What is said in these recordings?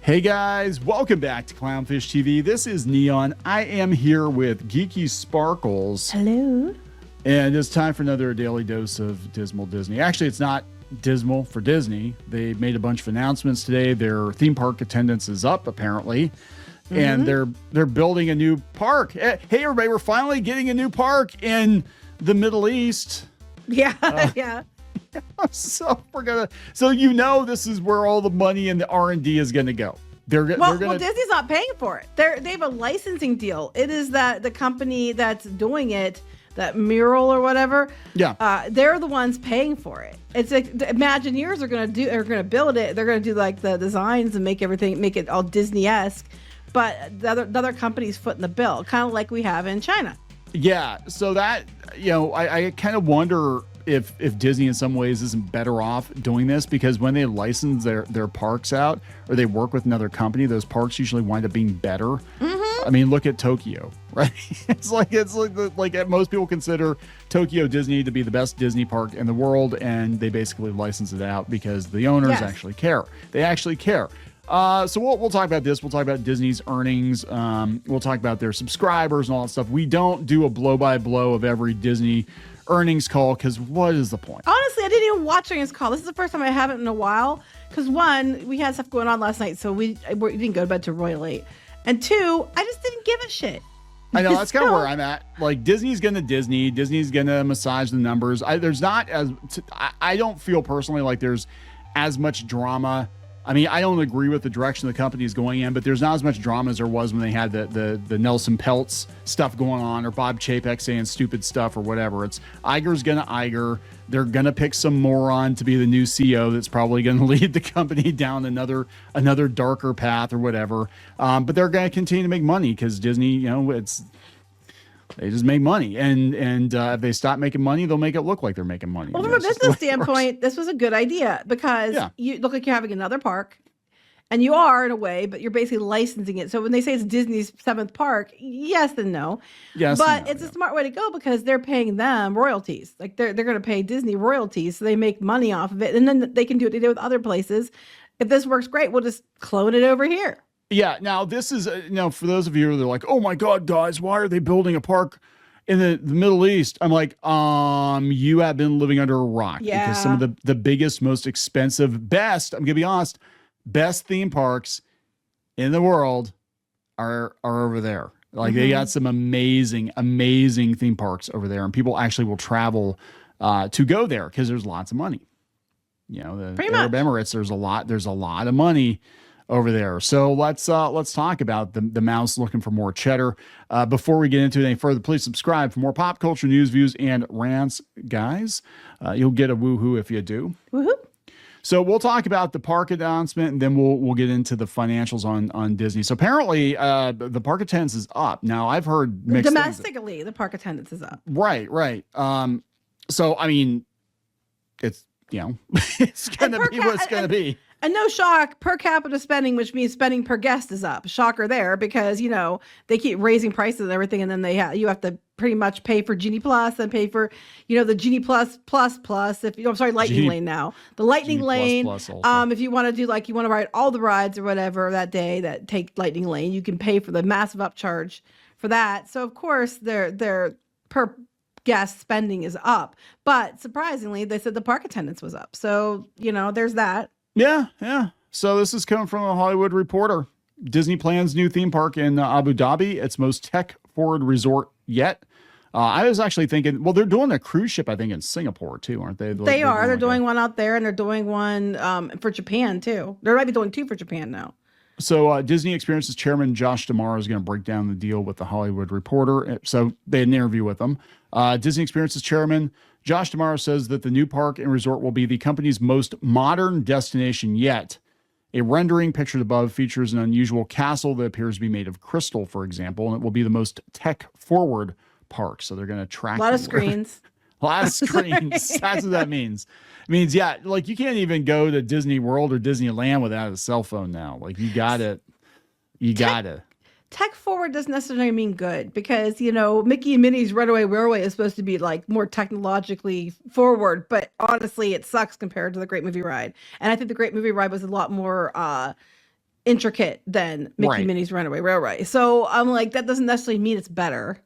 Hey guys, welcome back to Clownfish TV. This is Kneon. I am here with Geeky Sparkles. Hello. And it's time for another daily dose of dismal Disney. Actually, it's not dismal for Disney. They made a bunch of announcements today. Their theme park attendance is up, apparently. And they're building a new park. Hey, everybody, we're finally getting a new park in the Middle East. Yeah, yeah. So this is where all the money and the R&D is going to go. Well, Disney's not paying for it. They have a licensing deal. It is that the company that's doing it, that Mural or whatever. Yeah. They're the ones paying for it. It's like the Imagineers are going to build it. They're going to do like the designs and make it all Disney-esque. But the other companies footing the bill, kind of like we have in China. Yeah. So that, I kind of wonder if Disney in some ways isn't better off doing this, because when they license their parks out or they work with another company, those parks usually wind up being better. Mm-hmm. I mean, look at Tokyo, right? It's like most people consider Tokyo Disney to be the best Disney park in the world, and they basically license it out because the owners actually care. They actually care. So we'll talk about this. We'll talk about Disney's earnings. We'll talk about their subscribers and all that stuff. We don't do a blow-by-blow of every Disney earnings call, because what is the point? Honestly, I didn't even watch earnings call. This is the first time I haven't in a while, because one, we had stuff going on last night, so we didn't go to bed till really late. And two, I just didn't give a shit. I know, that's kind of where I'm at. Like, Disney's gonna massage the numbers. I don't feel personally like there's as much drama. I mean, I don't agree with the direction the company is going in, but there's not as much drama as there was when they had the Nelson Peltz stuff going on, or Bob Chapek saying stupid stuff or whatever. It's Iger's gonna Iger. They're gonna pick some moron to be the new CEO that's probably gonna lead the company down another darker path or whatever. But they're gonna continue to make money because Disney, they just make money, and if they stop making money, they'll make it look like they're making money. Well, from a business standpoint, this was a good idea, because you look like you're having another park, and you are in a way, but you're basically licensing it. So when they say it's Disney's 7th park, yes and no. Yes, but it's a smart way to go, because they're paying them royalties. Like they're going to pay Disney royalties, so they make money off of it, and then they can do what they do with other places. If this works great, we'll just clone it over here. Yeah. Now, this is, for those of you who are like, oh my God, guys, why are they building a park in the Middle East? I'm like, you have been living under a rock. Yeah. Because some of the biggest, most expensive, I'm going to be honest, best theme parks in the world are over there. Like, they got some amazing, amazing theme parks over there, and people actually will travel to go there because there's lots of money. The Arab Emirates, there's a lot of money over there. So let's talk about the mouse looking for more cheddar. Before we get into any further, please subscribe for more pop culture news, views, and rants, guys. You'll get a woohoo if you do. Woohoo! So we'll talk about the park announcement, and then we'll get into the financials on Disney. So apparently, the park attendance is up. Now, I've heard mixed domestically things. The park attendance is up. Right. So I mean, it's it's gonna be what it's gonna be. And no shock, per capita spending, which means spending per guest, is up. Shocker there, because, they keep raising prices and everything. And then you have to pretty much pay for Genie Plus and pay for, the Genie Plus. Lightning Lane now. The Lightning Lane. If you want to do you want to ride all the rides or whatever that day that take Lightning Lane, you can pay for the massive upcharge for that. So, of course, their per guest spending is up. But surprisingly, they said the park attendance was up. So, there's that. Yeah. So this is coming from a Hollywood Reporter. Disney plans new theme park in Abu Dhabi, its most tech-forward resort yet. I was actually thinking, well, they're doing a cruise ship, I think, in Singapore, too, aren't they? They are. They're doing one out there, and they're doing one for Japan, too. They might be doing 2 for Japan now. So Disney Experiences chairman Josh D'Amaro is going to break down the deal with the Hollywood Reporter. So they had an interview with him. Disney Experiences chairman Josh D'Amaro says that the new park and resort will be the company's most modern destination yet. A rendering pictured above features an unusual castle that appears to be made of crystal, for example, and it will be the most tech-forward park. So they're going to track a lot of screens. A lot of screens. That's what that means. It means, you can't even go to Disney World or Disneyland without a cell phone now. Like, you got it. Tech forward doesn't necessarily mean good, because, Mickey and Minnie's Runaway Railway is supposed to be more technologically forward, but honestly, it sucks compared to the Great Movie Ride. And I think the Great Movie Ride was a lot more intricate than Mickey Right. Minnie's Runaway Railway. So I'm like, that doesn't necessarily mean it's better.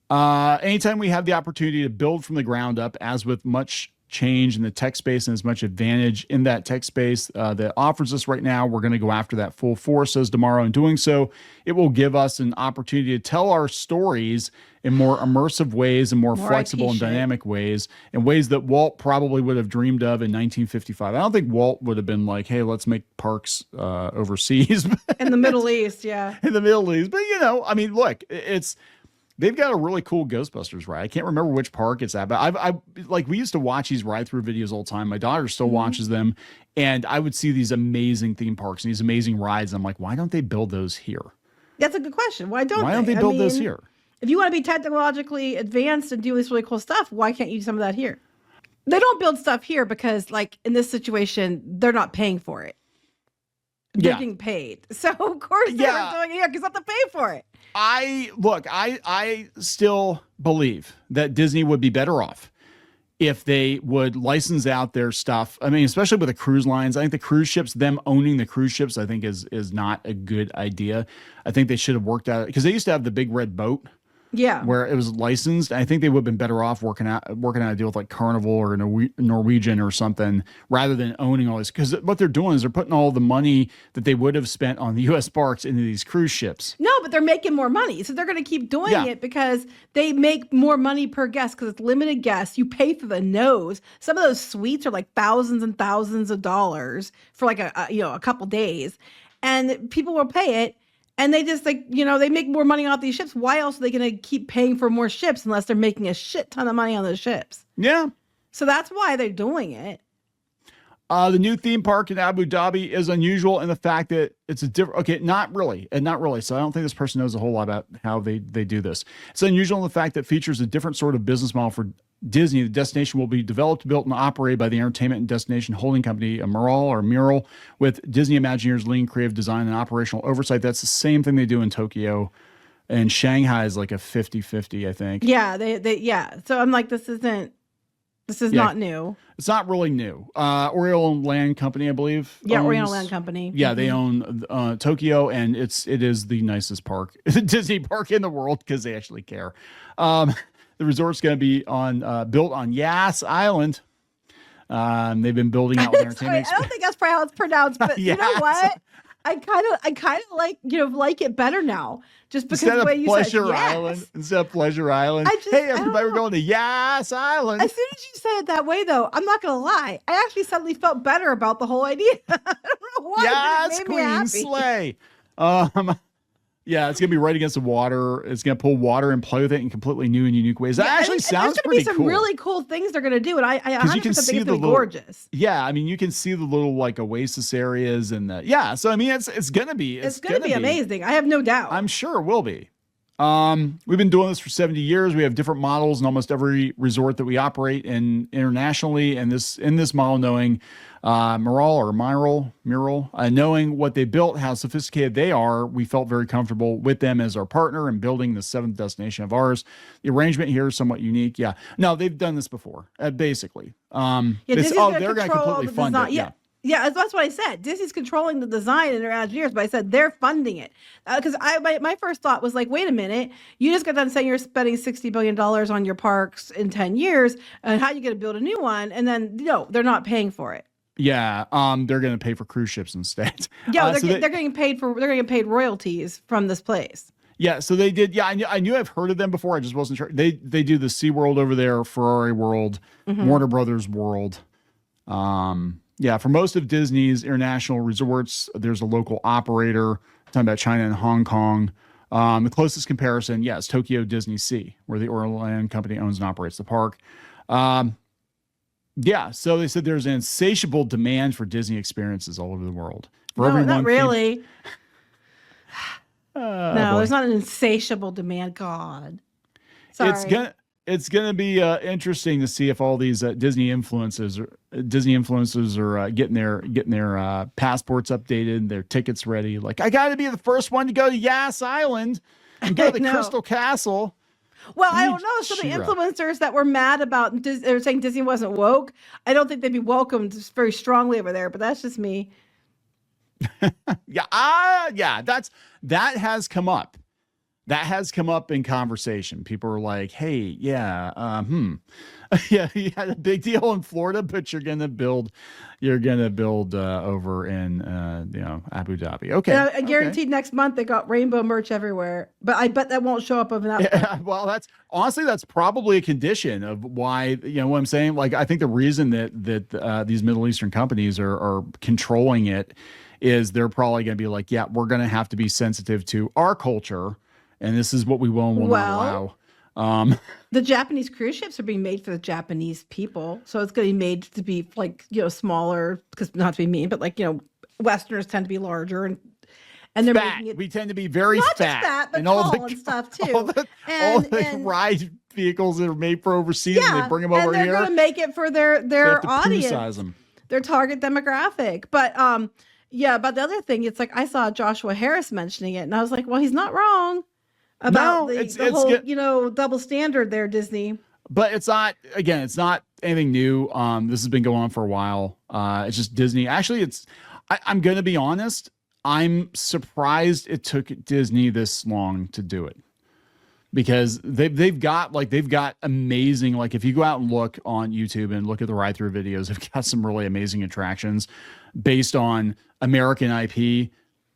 Anytime we have the opportunity to build from the ground up, as with much change in the tech space and as much advantage in that tech space that offers us right now, we're going to go after that full force, says Damaro. In doing so, it will give us an opportunity to tell our stories in more immersive ways and more flexible and dynamic ways, in ways that Walt probably would have dreamed of in 1955. I don't think Walt would have been like, hey, let's make parks overseas. In the Middle East, yeah. In the Middle East. But, you know, I mean, look, they've got a really cool Ghostbusters ride. I can't remember which park it's at, but I like, we used to watch these ride-through videos all the time. My daughter still watches them, and I would see these amazing theme parks and these amazing rides. I'm like, why don't they build those here? That's a good question. Why don't they build those here? If you want to be technologically advanced and do this really cool stuff, why can't you do some of that here? They don't build stuff here because, like, in this situation, they're not paying for it. They're getting paid. So, of course, they're doing it here because they have to pay for it. I still believe that Disney would be better off if they would license out their stuff. I mean, especially with the cruise lines. I think the cruise ships, them owning the cruise ships, I think is not a good idea. I think they should have worked out, because they used to have the big red boat. Yeah. Where it was licensed. I think they would have been better off working out a deal with like Carnival or Norwegian or something, rather than owning all this. Because what they're doing is they're putting all the money that they would have spent on the U.S. parks into these cruise ships. No, but they're making more money. So they're going to keep doing it because they make more money per guest, because it's limited guests. You pay for the nose. Some of those suites are like thousands and thousands of dollars for like a couple days. And people will pay it. And they just, like, you know, they make more money off these ships. Why else are they going to keep paying for more ships unless they're making a shit ton of money on those ships? Yeah. So that's why they're doing it. The new theme park in Abu Dhabi is unusual in the fact that it's a different, okay, not really. So I don't think this person knows a whole lot about how they do this. It's unusual in the fact that it features a different sort of business model for Disney. The destination will be developed, built, and operated by the entertainment and destination holding company, Mural, with Disney Imagineers leading creative design and operational oversight. That's the same thing they do in Tokyo. And Shanghai is like a 50-50, I think. Yeah, So I'm like, this is not new. It's not really new. Oriental Land Company, I believe. Yeah, Oriental Land Company. Yeah, they own Tokyo, and it is the nicest park, Disney park in the world, because they actually care. The resort's going to be built on Yas Island. They've been building out with entertainment. I don't think that's probably how it's pronounced, but you know what? I kind of like it better now, just because instead the way of you Pleasure said Island, instead of Pleasure Island. Hey, everybody, we're going to Yas Island. As soon as you said it that way, though, I'm not gonna lie, I actually suddenly felt better about the whole idea. I don't know why. Yas, Queen Slay. Yeah, it's gonna be right against the water. It's gonna pull water and play with it in completely new and unique ways. That actually sounds pretty cool. There's gonna be some really cool things they're gonna do, and I 100% think it's gonna be gorgeous. Yeah, I mean, you can see the little like oasis areas and so I mean, it's gonna be amazing. I have no doubt. I'm sure it will be. We've been doing this for 70 years. We have different models in almost every resort that we operate in internationally. And in this model, knowing Mural, knowing what they built, how sophisticated they are, we felt very comfortable with them as our partner in building the 7th destination of ours. The arrangement here is somewhat unique. Yeah, no, they've done this before, basically. They're going to completely fund it. Yeah, that's what I said. Disney's controlling the design and their engineers, but I said they're funding it. Because my first thought was like, wait a minute, you just got done saying you're spending $60 billion on your parks in 10 years, and how are you going to build a new one? And then, no, they're not paying for it. Yeah, they're going to pay for cruise ships instead. Yeah, they're getting paid royalties from this place. Yeah, so they did. Yeah, I knew I've heard of them before. I just wasn't sure. They do the SeaWorld over there, Ferrari World, Warner Brothers World. Yeah, for most of Disney's international resorts, there's a local operator. I'm talking about China and Hong Kong. The closest comparison, is Tokyo Disney Sea, where the Oriental Land Company owns and operates the park. Yeah, so they said there's an insatiable demand for Disney experiences all over the world. Not really. No, it's not an insatiable demand. God, sorry. It's gonna be interesting to see if all these Disney influencers are getting their passports updated, their tickets ready. Like, I got to be the first one to go to Yas Island and go to the Crystal Castle. Well, I don't know. Some of the influencers that were mad about they're saying Disney wasn't woke. I don't think they'd be welcomed very strongly over there. But that's just me. Yeah, that has come up. That has come up in conversation. People are like, "Hey, yeah, yeah, you had a big deal in Florida, but you're gonna build over in Abu Dhabi." Okay, And I guaranteed next month they got rainbow merch everywhere, but I bet that won't show up on that. Yeah, well, that's probably a condition of why, what I'm saying. Like, I think the reason that these Middle Eastern companies are controlling it is they're probably going to be like, yeah, we're going to have to be sensitive to our culture, and this is what we will and will not allow. The Japanese cruise ships are being made for the Japanese people, so it's going to be made to be like smaller, because not to be mean, but like Westerners tend to be larger, and they're fat. making it. We tend to be very not fat, just fat, but and tall and stuff too. All the ride vehicles that are made for overseas, and they bring them over here. And they're going to make it for their audience, them. Their target demographic. But yeah, but the other thing, it's like I saw Joshua Harris mentioning it, and I was like, well, he's not wrong about the whole double standard there, Disney. But it's not anything new. This has been going on for a while. It's just Disney. Actually, I'm going to be honest. I'm surprised it took Disney this long to do it, because they've got amazing, like, if you go out and look on YouTube and look at the ride through videos, they've got some really amazing attractions based on American IP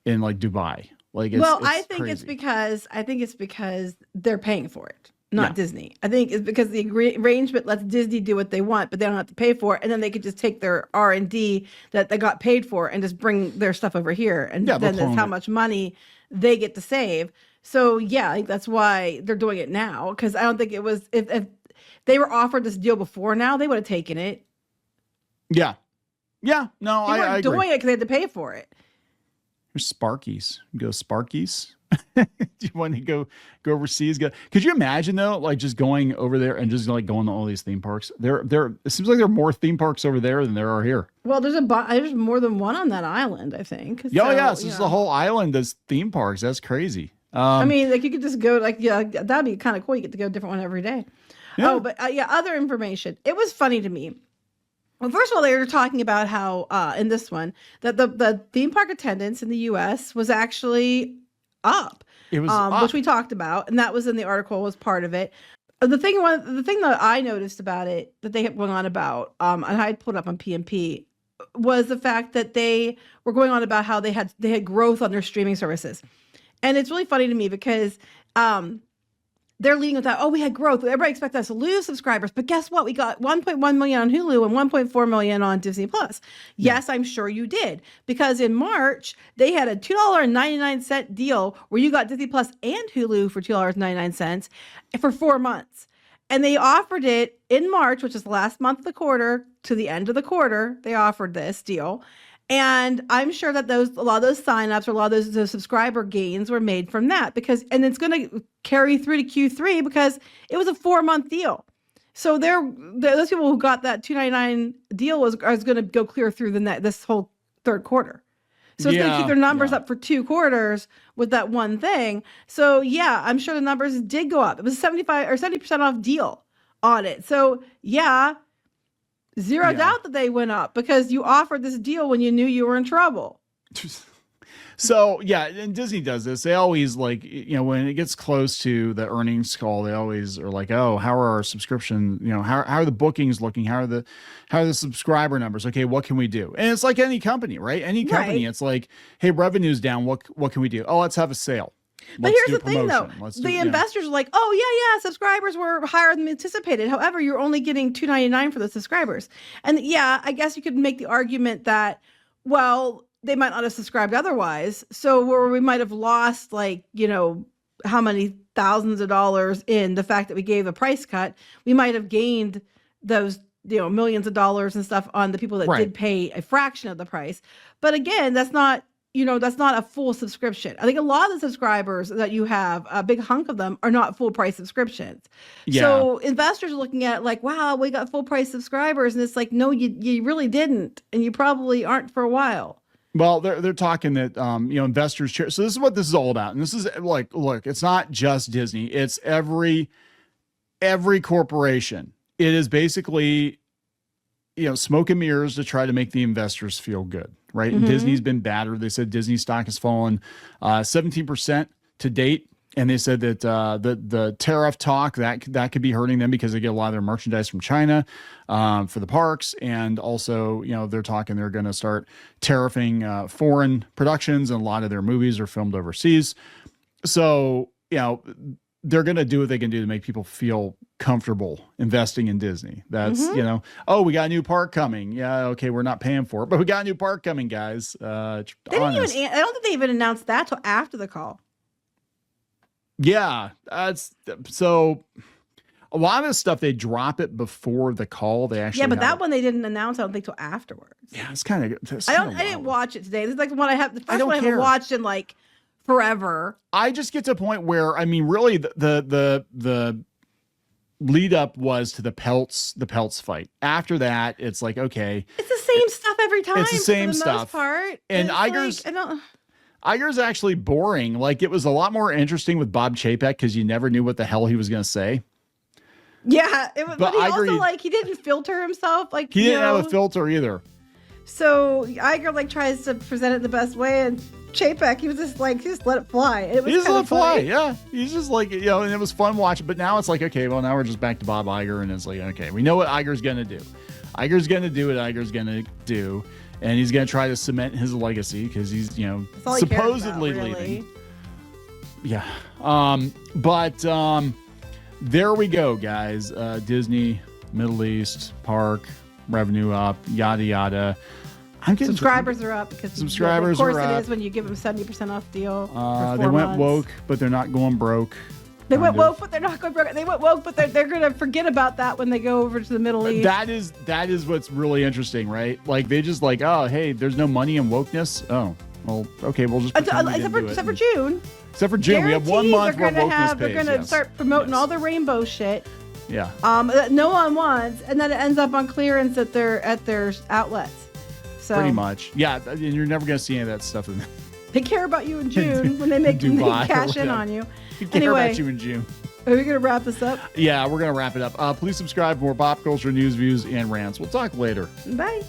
in like Dubai. Like, I think it's because they're paying for it, not Disney. I think it's because the arrangement lets Disney do what they want, but they don't have to pay for it, and then they could just take their R&D that they got paid for and just bring their stuff over here, and then that's how much money they get to save. So yeah, I think that's why they're doing it now, because I don't think it was if they were offered this deal before now, they would have taken it. Yeah. No, they weren't I agree. doing it because they had to pay for it. There's Sparkies. Go Sparkies. Do you want to go overseas? Could you imagine though, like just going over there and just like going to all these theme parks? It seems like there are more theme parks over there than there are here. Well, there's more than one on that island, I think. So this is the whole island as theme parks. That's crazy. I mean, like, you could just go, like, that'd be kind of cool. You get to go to a different one every day. Yeah. Oh, but other information. It was funny to me. Well, first of all, they were talking about how in this one that the theme park attendance in the U.S. was actually up. It was up. Which we talked about, and that was in the article, was part of it. The thing that I noticed about it that they kept going on about, and I pulled up on PMP, was the fact that they were going on about how they had growth on their streaming services. And it's really funny to me because they're leading with that, we had growth. Everybody expected us to lose subscribers. But guess what? We got 1.1 million on Hulu and 1.4 million on Disney Plus. Yes, I'm sure you did. Because in March, they had a $2.99 deal where you got Disney Plus and Hulu for $2.99 for 4 months. And they offered it in March, which is the last month of the quarter, to the end of the quarter. They offered this deal. And I'm sure that a lot of those signups or a lot of those subscriber gains were made from that, and it's going to carry through to Q3 because it was a 4-month deal. So those people who got that $2.99 deal was going to go clear through this whole third quarter. So it's going to keep their numbers up for 2 quarters with that one thing. So yeah, I'm sure the numbers did go up. It was 75 or 70% off deal on it. So yeah. Zero doubt that they went up because you offered this deal when you knew you were in trouble. So yeah, and Disney does this. They always when it gets close to the earnings call, they always are like, "Oh, how are our subscription? How are the bookings looking? How are the subscriber numbers? Okay, what can we do?" And it's like any company, right? Any company, it's like, "Hey, revenue's down. What can we do? Oh, let's have a sale." But here's the thing, though. The investors are like, subscribers were higher than anticipated. However, you're only getting $2.99 for the subscribers. And I guess you could make the argument that, well, they might not have subscribed otherwise. So where we might have lost, how many thousands of dollars in the fact that we gave a price cut, we might have gained those, millions of dollars and stuff on the people that did pay a fraction of the price. But again, that's not a full subscription. I think a lot of the subscribers that you have, a big hunk of them, are not full price subscriptions. Yeah. So investors are looking at it like, wow, we got full price subscribers. And it's like, no, you really didn't. And you probably aren't for a while. Well, they're talking that, investors share. So this is what this is all about. And this is like, look, it's not just Disney. It's every corporation. It is basically smoke and mirrors to try to make the investors feel good, right? And Disney's been battered. They said Disney stock has fallen 17% to date. And they said that the tariff talk that could be hurting them because they get a lot of their merchandise from China for the parks, and also they're talking they're going to start tariffing foreign productions, and a lot of their movies are filmed overseas. So they're going to do what they can do to make people feel comfortable investing in Disney. That's oh, we got a new park coming. Yeah, okay, we're not paying for it, but we got a new park coming, guys. I don't think they even announced that till after the call. Yeah, so a lot of this stuff they drop it before the call. They actually that one they didn't announce. I don't think till afterwards. Yeah, it's kind of. I didn't watch it today. This is like the one I have. The first one I haven't watched in like forever. I just get to a point where really the lead up was to the pelts fight. After that, it's like okay, it's the same stuff every time. It's the same for the stuff. Most part, and Iger's. Iger's actually boring. Like it was a lot more interesting with Bob Chapek because you never knew what the hell he was going to say. Yeah, but he also he didn't filter himself. Like he didn't have a filter either. So Iger tries to present it the best way, and Chapek he was just let it fly. It was he just let it fly. Yeah, he's just and it was fun watching. But now it's like okay, well now we're just back to Bob Iger, and it's like okay, we know what Iger's going to do. Iger's going to do what Iger's going to do. And he's going to try to cement his legacy because he's, supposedly leaving. Yeah. But there we go, guys. Disney, Middle East, park, revenue up, yada, yada. Subscribers are up because subscribers are up. Of course it is when you give them 70% off deal. They went woke, but they're not going broke. They went woke, but they're not going broke. They went woke, but they're going to forget about that when they go over to the Middle East. That is what's really interesting, right? Like they just oh, hey, there's no money in wokeness. Oh, well, okay, we'll just except for June. Except for June, we have 1 month where wokeness pays. They're going to start promoting all the rainbow shit. Yeah. That no one wants, and then it ends up on clearance at their outlets. So pretty much, yeah. And you're never going to see any of that stuff in. They care about you in June when they cash in on you. Care about you in June. Are we going to wrap this up? Yeah, we're going to wrap it up. Please subscribe for more pop culture news, views, and rants. We'll talk later. Bye.